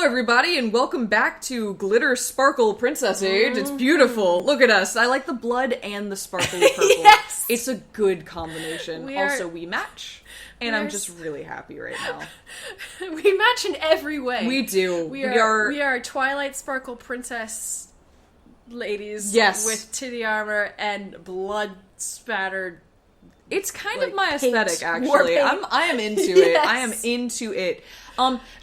everybody, and welcome back to Glitter Sparkle Princess Age. It's beautiful. Look at us. I like the blood and the sparkly purple. Yes! It's a good combination. We match, and I'm just really happy right now. We match in every way. We do. We are Twilight Sparkle Princess ladies with titty armor and blood spattered. It's kind of my aesthetic, actually. I am into it. I am into it.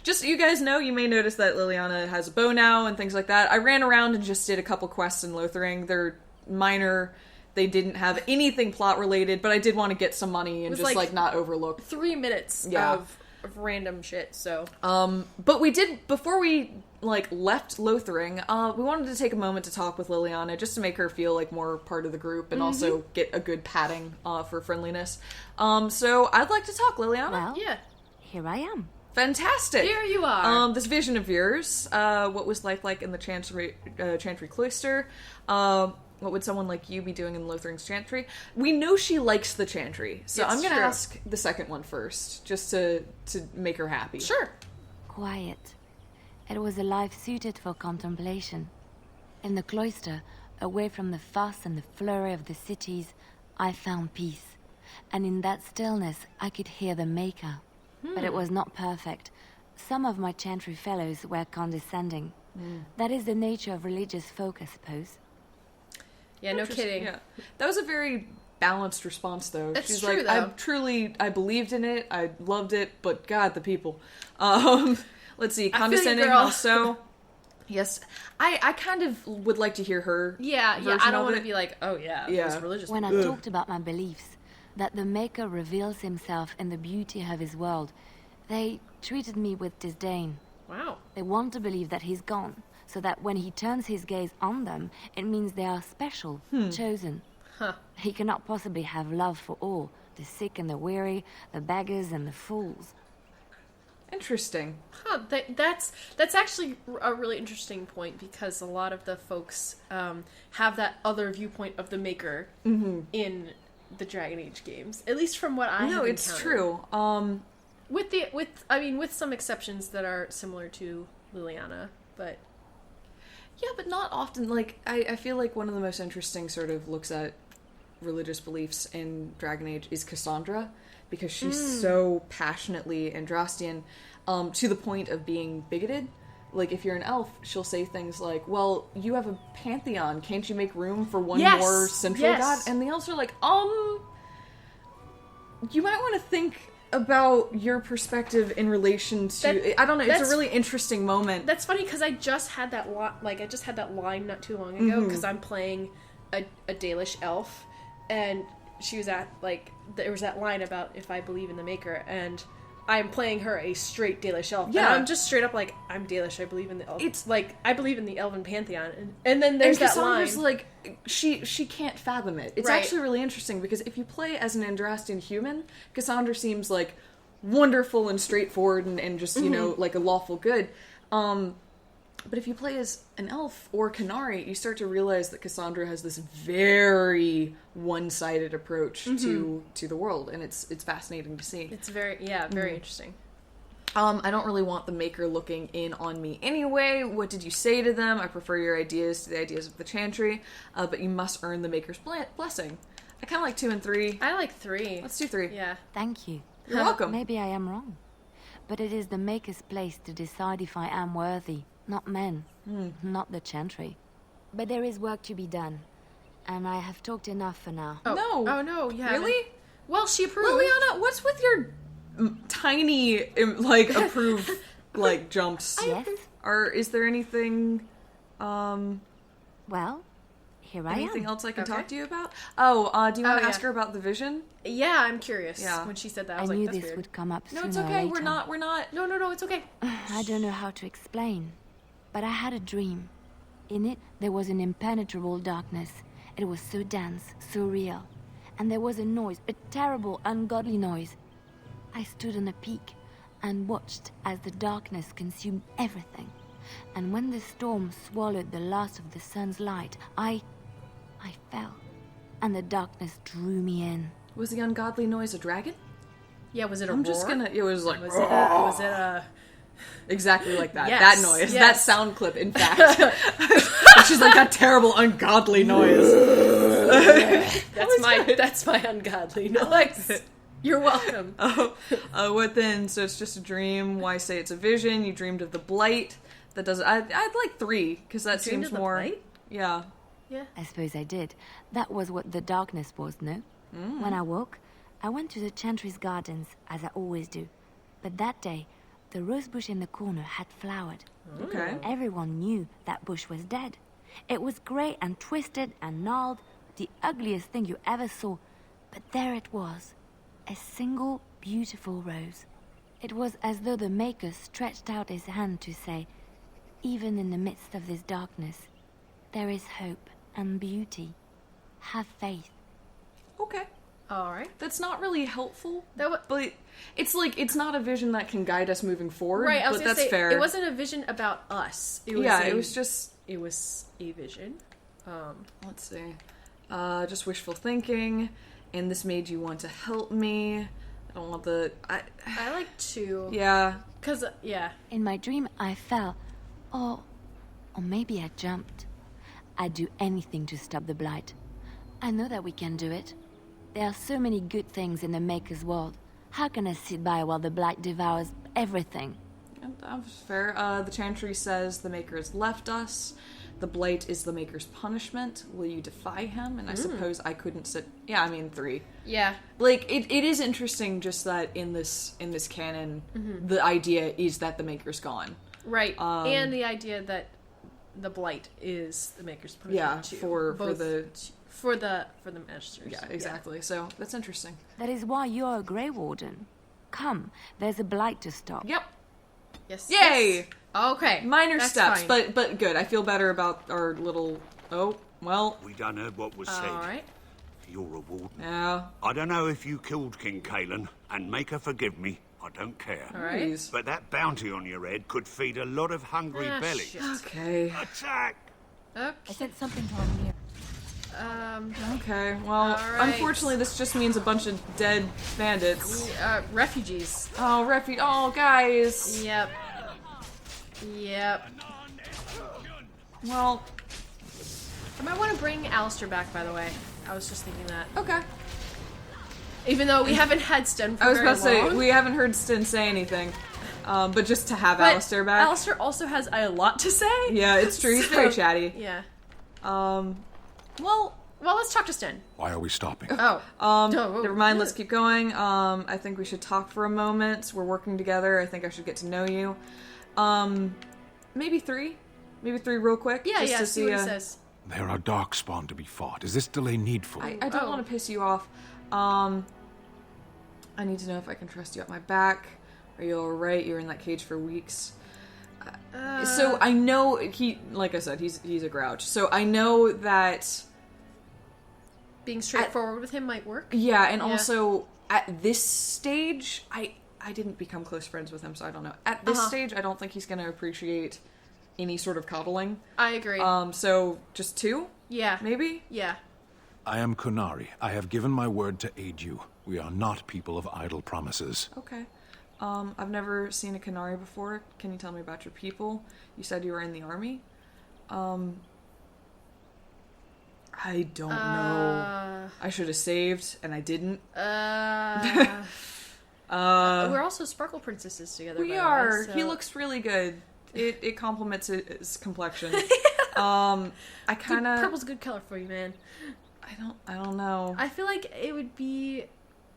Just so you guys know, you may notice that Liliana has a bow now and things like that. I ran around and just did a couple quests in Lothering. They're minor. They didn't have anything plot related, but I did want to get some money and just like not overlook 3 minutes of random shit. So, but we did before we left Lothering. We wanted to take a moment to talk with Liliana just to make her feel like more part of the group and also get a good patting for friendliness. So I'd like to talk, Liliana. Well, here I am. Fantastic. Here you are. This vision of yours. What was life like in the Chantry Cloister? What would someone like you be doing in Lothering's Chantry? We know she likes the Chantry, so I'm going to ask the second one first, just to make her happy. Sure. Quiet. It was a life suited for contemplation. In the cloister, away from the fuss and the flurry of the cities, I found peace. And in that stillness, I could hear the Maker. But it was not perfect. Some of my Chantry fellows were condescending. That is the nature of religious folk, I suppose. Yeah, no kidding. Yeah. That was a very balanced response, though. That's She's true, like, though. I believed in it, I loved it, but God, the people. Let's see, condescending also. Yes, I kind of would like to hear her. Yeah, I don't want to be like, oh yeah, it was religious. When I talked about my beliefs, that the Maker reveals himself in the beauty of his world, they treated me with disdain. Wow. They want to believe that he's gone, so that when he turns his gaze on them, it means they are special, chosen. Huh. He cannot possibly have love for all, the sick and the weary, the beggars and the fools. Interesting. Huh, that's actually a really interesting point, because a lot of the folks have that other viewpoint of the Maker in the Dragon Age games, at least from what I have encountered. It's true. With some exceptions that are similar to Liliana, but but not often. Like I feel like one of the most interesting sort of looks at religious beliefs in Dragon Age is Cassandra, because she's so passionately Andrastian, to the point of being bigoted. Like, if you're an elf, she'll say things like, well, you have a pantheon, can't you make room for one more central god? And the elves are like, you might want to think about your perspective in relation to... I don't know, it's a really interesting moment. That's funny, because I just had that line not too long ago, because I'm playing a Dalish elf, and she was there was that line about if I believe in the Maker, and I'm playing her a straight Dalish elf. Yeah. And I'm just straight up like, I'm Dalish, I believe in the elf. It's like, I believe in the elven pantheon. And then there's that line. Like, she can't fathom it. It's actually really interesting, because if you play as an Andrastian human, Cassandra seems like wonderful and straightforward and just, you know, like a lawful good. But if you play as an elf or Canary, you start to realize that Cassandra has this very one-sided approach to the world, and it's fascinating to see. It's very interesting. I don't really want the Maker looking in on me anyway. What did you say to them? I prefer your ideas to the ideas of the Chantry, but you must earn the Maker's blessing. I kind of like 2 and 3. I like 3. Let's do 3. Yeah. Thank you. You're welcome. Maybe I am wrong, but it is the Maker's place to decide if I am worthy. Not men, not the Chantry. But there is work to be done, and I have talked enough for now. Oh no, yeah. Really? Well, she approved. Liliana, what's with your tiny, approved, jumps? Yes? Is there anything, Well, here I am. anything else I can talk to you about? Oh, do you want to ask her about the vision? Yeah, I'm curious. Yeah. When she said that, I I was knew like, that's this weird. would come up sooner No, it's or okay. later. We're not. No, it's okay. I don't know how to explain, but I had a dream. In it, there was an impenetrable darkness. It was so dense, so real. And there was a noise, a terrible, ungodly noise. I stood on a peak and watched as the darkness consumed everything. And when the storm swallowed the last of the sun's light, I fell. And the darkness drew me in. Was the ungodly noise a dragon? Yeah, was it a I'm roar? just gonna... It was like... Was it a... Exactly like that. Yes, That noise. yes. That sound clip, in fact. And she's like, that terrible, ungodly noise. That's my ungodly noise. You're welcome. What then? So it's just a dream. Why say it's a vision? You dreamed of the blight. That doesn't... I'd like 3, because that Dreamed seems of the more... blight? Yeah. Yeah. I suppose I did. That was what the darkness was, no? When I woke, I went to the Chantry's gardens, as I always do. But that day, the rose bush in the corner had flowered. Okay. Everyone knew that bush was dead. It was grey and twisted and gnarled, the ugliest thing you ever saw. But there it was, a single beautiful rose. It was as though the Maker stretched out his hand to say, even in the midst of this darkness, there is hope and beauty. Have faith. Okay. All right. That's not really helpful, But it's like, it's not a vision that can guide us moving forward, right, I was but gonna that's say, fair. it wasn't a vision about us. It was it was a vision. Let's see. Just wishful thinking, and this made you want to help me. I don't want the... I like 2. Yeah. Because, yeah. In my dream, I fell. Or maybe I jumped. I'd do anything to stop the blight. I know that we can do it. There are so many good things in the Maker's world. How can I sit by while the blight devours everything? That's fair. The Chantry says the Maker has left us. The blight is the Maker's punishment. Will you defy him? And I suppose I couldn't sit... Yeah, I mean 3. Yeah. Like, it is interesting just that in this canon, the idea is that the Maker's gone. Right. And the idea that the blight is the Maker's punishment Yeah, too. for the masters. Yeah, exactly. Yeah. So that's interesting. That is why you're a Grey Warden. Come, there's a blight to stop. Yep. Yes. Yay! Yes. Okay. Minor That's steps, fine. but good. I feel better about our little... Oh, well... We done heard what was said. All right. You're a warden. Yeah. I don't know if you killed King Kalen, and make her forgive me. I don't care. All right. Please. But that bounty on your head could feed a lot of hungry bellies. Shit. Okay. Attack! Okay. I said something to him here. Okay, well, All right. unfortunately this just means a bunch of dead bandits. Refugees. Oh, oh, guys! Yep. Yep. Well, I might want to bring Alistair back, by the way. I was just thinking that. okay. Even though we haven't had Sten for I was very about to say, long. we haven't heard Stin say anything. But just to have But Alistair back. Alistair also has a lot to say. Yeah, it's true. He's very chatty. Yeah. Well, let's talk to Sten. Why are we stopping? Oh. never mind, let's keep going. I think we should talk for a moment. We're working together. I think I should get to know you. Maybe 3? Maybe 3 real quick? Yeah, just yeah, to see what he says. There are darkspawn to be fought. Is this delay needful? I don't want to piss you off. I need to know if I can trust you at my back. Are you alright? You were in that cage for weeks. So I know like I said, he's a grouch. So I know that Being straightforward with him might work. yeah, and also at this stage, I didn't become close friends with him, so I don't know. At this stage, I don't think he's going to appreciate any sort of coddling. I agree. So just 2? Yeah. Maybe? Yeah. I am Kunari. I have given my word to aid you. We are not people of idle promises. Okay. I've never seen a Canary before. Can you tell me about your people? You said you were in the army. I don't know. I should have saved, and I didn't. We're also Sparkle Princesses together. We by the are. way, so... He looks really good. It complements his complexion. I kind of... Purple's a good color for you, man. I don't know. I feel like it would be...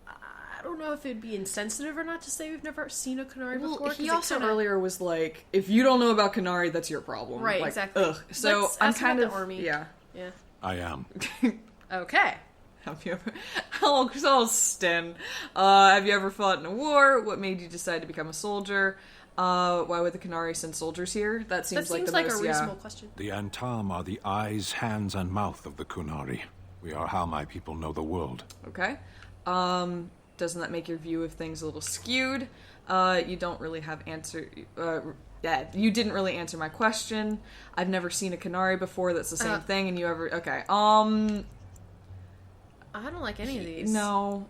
I don't know if it would be insensitive or not to say we've never seen a Canary before. He also earlier was like, if you don't know about Canary, that's your problem. Right, like, exactly. Ugh. So Let's I'm ask him kind about of... the army. Yeah. Yeah. I am. Okay. Have you ever... Oh, Stin. Have you ever fought in a war? What made you decide to become a soldier? Why would the Canary send soldiers here? That seems like the most... a reasonable question. The Antam are the eyes, hands, and mouth of the Kunari. We are how my people know the world. Okay. Doesn't that make your view of things a little skewed? You don't really have answer... yeah, you didn't really answer my question. I've never seen a Canary before that's the same thing, and you ever... Okay, I don't like any of these. No.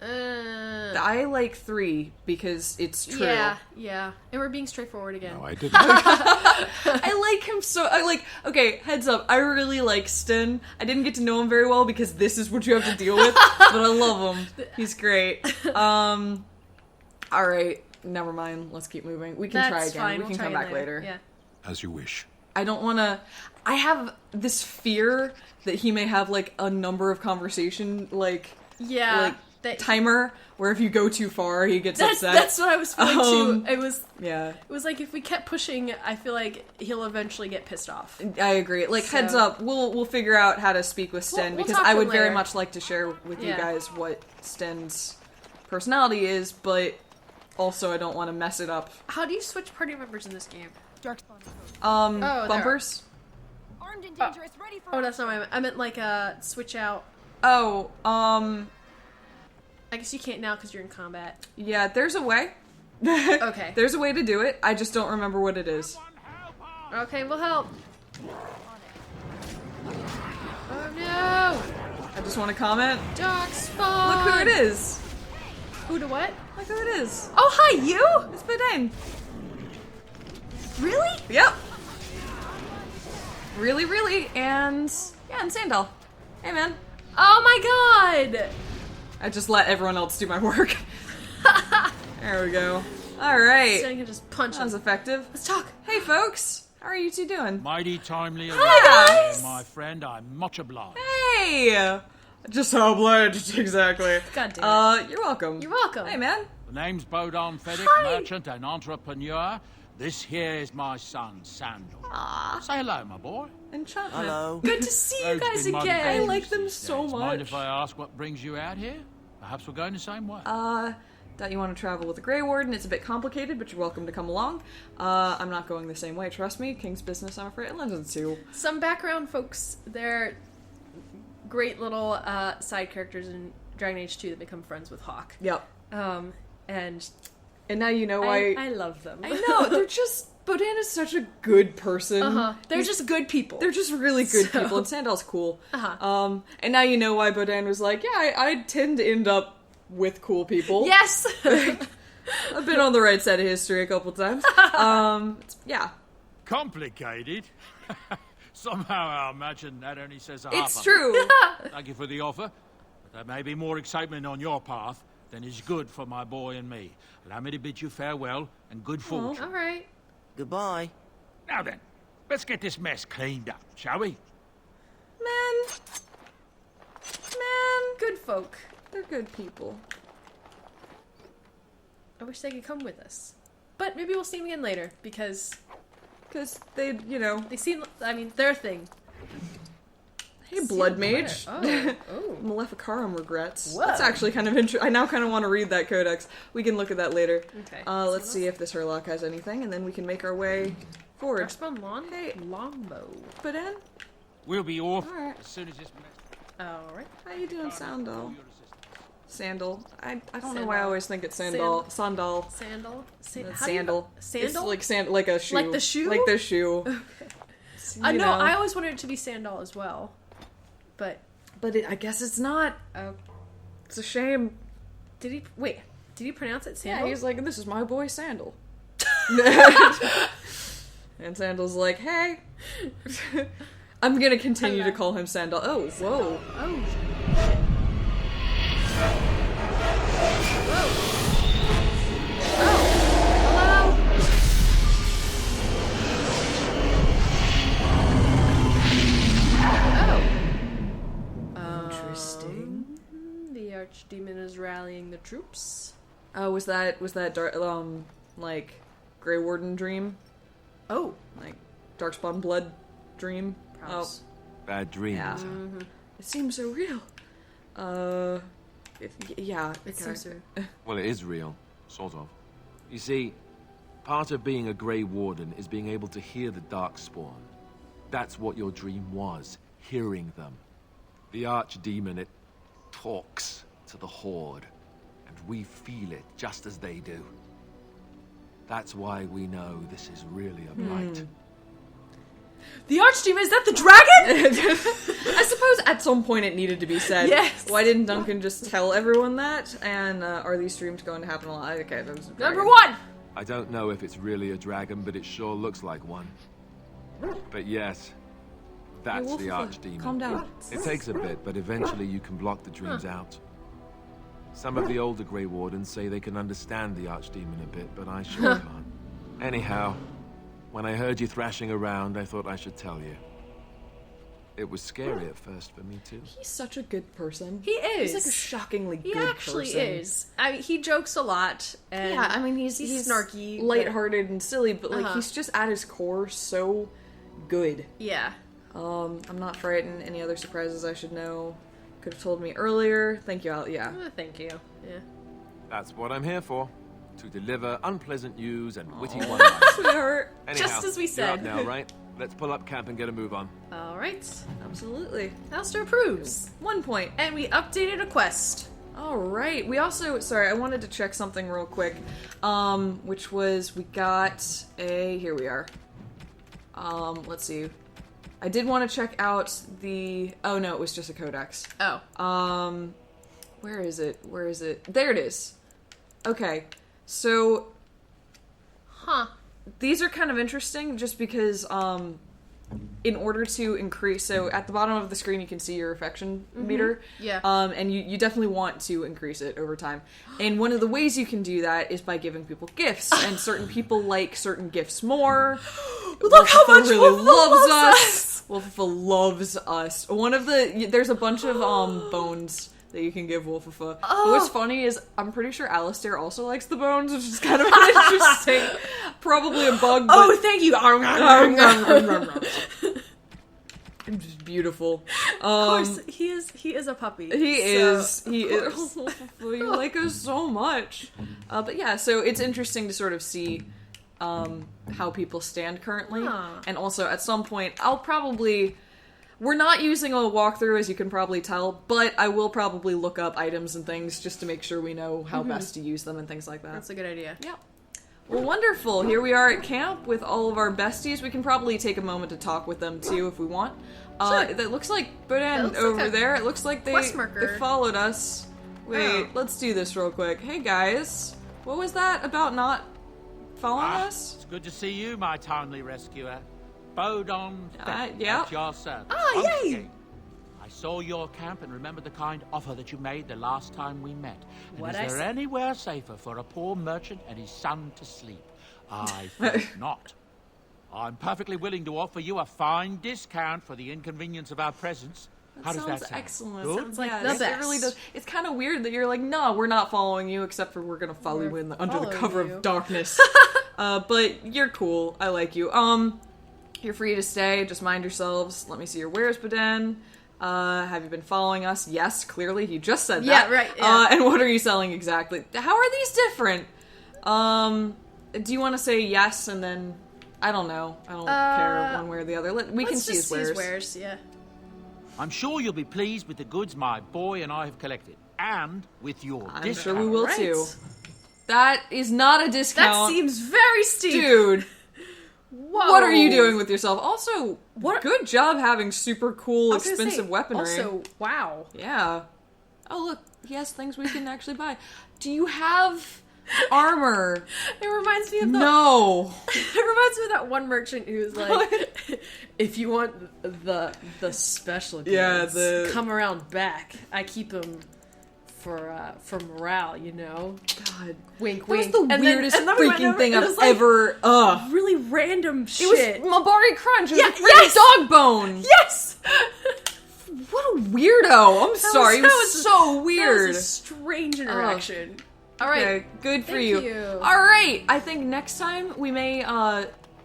I like 3 because it's true. Yeah. And we're being straightforward again. No, I didn't. I like him so. Okay, heads up. I really like Sten. I didn't get to know him very well because this is what you have to deal with. But I love him. He's great. All right. Never mind. Let's keep moving. We can try again. Fine. We can come back later. Yeah. As you wish. I don't want to. I have this fear that he may have like a number of conversation timer where if you go too far he gets upset. That's what I was feeling too. It was like if we kept pushing, I feel like he'll eventually get pissed off. I agree. Heads up, we'll figure out how to speak with Sten because I would very much like to share with you guys what Sten's personality is, but also I don't want to mess it up. How do you switch party members in this game? Bumpers. Armed and dangerous, ready for that's not what I meant. I meant like switch out. I guess you can't now because you're in combat. Yeah, there's a way. Okay. There's a way to do it. I just don't remember what it is. Okay, we'll help. Oh no! I just want to comment. Dark spawn! Look who it is. Who to what? Look who it is. Oh, hi, you! It's Bodane. Really? Yep. Really, and Sandal. Hey, man. Oh my god! I just let everyone else do my work. There we go. Alright. So I can just punch That was him. effective. Let's talk. Hey, folks. How are you two doing? Mighty timely Hi, guys. my friend. I'm much obliged. Hey! Just how obliged, exactly. God damn it. You're welcome. You're welcome. Hey, man. The name's Bodon Feddick, Hi. merchant and entrepreneur. This here is my son, Sandal. Say hello, my boy. Enchantment. Hello. Good to see you Road's guys been mighty again. I busy like them these so days. much. Mind if I ask what brings you out here? Perhaps we're going the same way. That you want to travel with the Grey Warden. It's a bit complicated, but you're welcome to come along. I'm not going the same way, trust me. King's business, I'm afraid. London's too. Some background, folks. They're great little side characters in Dragon Age 2 that become friends with Hawk. Yep. And now you know why... I love them. I know, they're just... Bodan is such a good person. They're just good people. They're just really good people, and Sandal's cool. And now you know why Bodan was like, yeah, I tend to end up with cool people. Yes! I've been on the right side of history a couple times. Yeah. Complicated? Somehow I imagine that only says half It's of it. true. Thank you for the offer. But there may be more excitement on your path than is good for my boy and me. Allow me to bid you farewell and good fortune. All right. Goodbye. Now then, let's get this mess cleaned up, shall we? Man. Good folk. They're good people. I wish they could come with us. But maybe we'll see them again later, because Because they, you know... they seem, their thing. Hey, Blood Mage. Oh. Maleficarum regrets. Whoa. That's actually kind of interesting. I now kind of want to read that codex. We can look at that later. Okay. Let's see if this Herlock has anything, and then we can make our way forward. Darkspawn Hey. longbow. Bodan, We'll be off Alright. as soon as this mess... Alright. how you doing, Sandal? Your assistance. Sandal. I don't know Sandal. why I always think it's Sandal. Sandal. Sandal? It's how do you- sandal. Sandal? It's like a shoe. Like the shoe? Like the shoe. Okay. You No, know. I always wanted it to be sandal as well. But, I guess it's not. oh, It's a shame. did he pronounce it Yeah, sandal? he's like, this is my boy Sandal. And Sandal's like, hey. I'm gonna continue to call him Sandal. Oh, whoa. Oh. Interesting. The archdemon is rallying the troops. Oh, was that like Grey Warden dream? Oh. Like Darkspawn blood dream? Props. Bad dreams. Yeah. It seems so real. Yeah. It's okay. so soon. Well, it is real. Sort of. You see, part of being a Grey Warden is being able to hear the Darkspawn. That's what your dream was, hearing them. The Archdemon, it talks to the Horde, and we feel it just as they do. That's why we know this is really a blight. The Archdemon, is that the dragon? I suppose at some point it needed to be said. Yes. Why didn't Duncan just tell everyone that? And are these streams going to happen a lot? Okay, that was a dragon. Number 1! I don't know if it's really a dragon, but it sure looks like one. But yes, that's Hey, the Archdemon. calm down. It takes a bit, but eventually you can block the dreams out. Some of the older Grey Wardens say they can understand the Archdemon a bit, but I sure can't. Anyhow, when I heard you thrashing around, I thought I should tell you. It was scary at first for me, too. He's such a good person. He is. He's like a shockingly good He person. actually is. I mean, he jokes a lot. And Yeah, I mean, he's snarky. but- lighthearted and silly, but like he's just at his core so good. Yeah. I'm not frightened. Any other surprises I should know? Could have told me earlier. Thank you, Al. Yeah. Thank you. Yeah. That's what I'm here for. To deliver unpleasant news and witty one-liners. Sweetheart. Anyhow, Just as we you're up said. now, right? Let's pull up camp and get a move on. Alright. Absolutely. Alistair approves. 1 point. And we updated a quest. Alright, we also, sorry, I wanted to check something real quick, which was, we got here we are. Let's see. I did want to check out oh no, it was just a codex. Oh. Where is it? Where is it? There it is. Okay, so... Huh. These are kind of interesting just because, in order to increase, so at the bottom of the screen you can see your affection meter. Yeah. And you definitely want to increase it over time. And one of the ways you can do that is by giving people gifts, and certain people like certain gifts more. Look how much really Wolffa loves loves us! Wolffa loves us. There's a bunch of bones that you can give Wolffa. But what's funny is, I'm pretty sure Alistair also likes the bones, which is kind of interesting. Probably a bug, but... Oh, thank you. It's just beautiful. Of course, he is a puppy. He is. Wolffa, You like us so much. But yeah, so it's interesting to sort of see how people stand currently. And also, at some point, we're not using a walkthrough, as you can probably tell, but I will probably look up items and things just to make sure we know how best to use them and things like that. That's a good idea. Yeah. Well, wonderful. Here we are at camp with all of our besties. We can probably take a moment to talk with them, too, if we want. Sure. That looks like Bodan over like a there. It looks like they followed us. Wait, let's do this real quick. Hey, guys. What was that about not following us? It's good to see you, my timely rescuer. Bodon, yeah. at your service. Oh, yay! King. I saw your camp and remembered the kind offer that you made the last time we met. And is there anywhere safer for a poor merchant and his son to sleep? I think not. I'm perfectly willing to offer you a fine discount for the inconvenience of our presence. How does that sound? Excellent. Good? Sounds like the It best. really does. It's kind of weird that you're like, no, we're not following you, except for we're gonna follow you under the cover of darkness. But you're cool. I like you. You're free to stay. Just mind yourselves. Let me see your wares, Bodan. Have you been following us? Yes, clearly. He just said that. Yeah, right. Yeah. And what are you selling exactly? How are these different? Do you want to say yes and then... I don't know. I don't care one way or the other. We can see his wares. Yeah. I'm sure you'll be pleased with the goods my boy and I have collected. And with your discount. I'm sure we will Right. too. That is not a discount. That seems very steep. Dude. Whoa. What are you doing with yourself? Also, What- good job having super cool, I was gonna expensive say, weaponry. Also, wow. Yeah. Oh, look. He has things we can actually buy. Do you have armor? It reminds me of No. It reminds me of that one merchant who's like, if you want the special goods, come around back. I keep them for morale, you know. God. Wink, That was wink. the And then weirdest we went freaking over, thing and it I've was like ever... really random It shit. was Mabari Crunch. It was Yeah, a freaking yes! dog bone. Yes! What a weirdo. I'm sorry. It was so That weird. was a strange interaction. All right. Okay, good for Thank you. you. All right, I think next time we may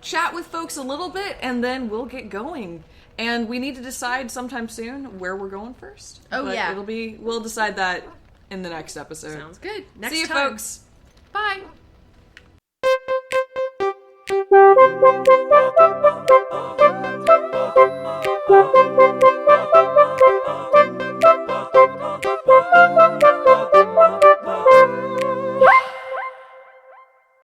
chat with folks a little bit, and then we'll get going. And we need to decide sometime soon where we're going first. Oh, But yeah. we'll decide that in the next episode. Sounds good. Next See you, time. folks. Bye.